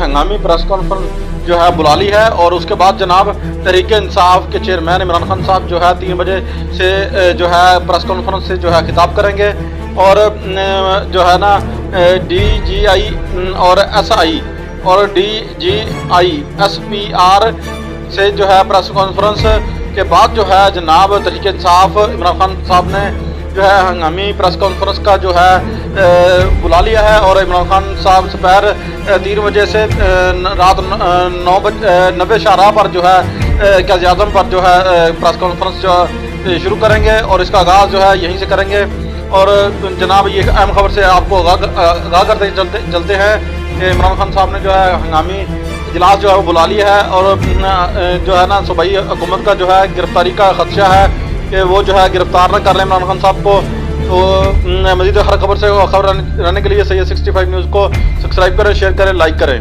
हंगामी press conference जो है बुला ली है। और उसके बाद जनाब तहरीक इंसाफ के चेयरमैन इमरान खान साहब जो है 3 बजे से जो है प्रेस कॉन्फ्रेंस से जो है खिताब करेंगे। और जो है ना DGI और SI और DGI SPR से जो है प्रेस कॉन्फ्रेंस के बाद जो है जनाब तहरीक इंसाफ इमरान खान साहब ने जो है हंगामी प्रेस कॉन्फ्रेंस का जो है बुला लिया है। और इमरान खान साहब दोपहर 3 बजे से रात 90 शाहराह पर जो है क़ायद आज़म पर जो है प्रेस कॉन्फ्रेंस जो शुरू करेंगे और इसका आगाज़ जो है यहीं से करेंगे। और जनाब ये अहम खबर से आपको आगाह करते चलते हैं कि इमरान खान साहब ने जो है हंगामी इजलास जो है वो बुला लिया है। और जो है ना सूबाई हुकूमत का जो है गिरफ्तारी का खदशा है कि वो जो है गिरफ्तार न कर लें इमरान खान साहब को। तो मज़ीद हर खबर से खबर रहने के लिए सैयद 65 न्यूज़ को सब्सक्राइब करें, शेयर करें, लाइक करें।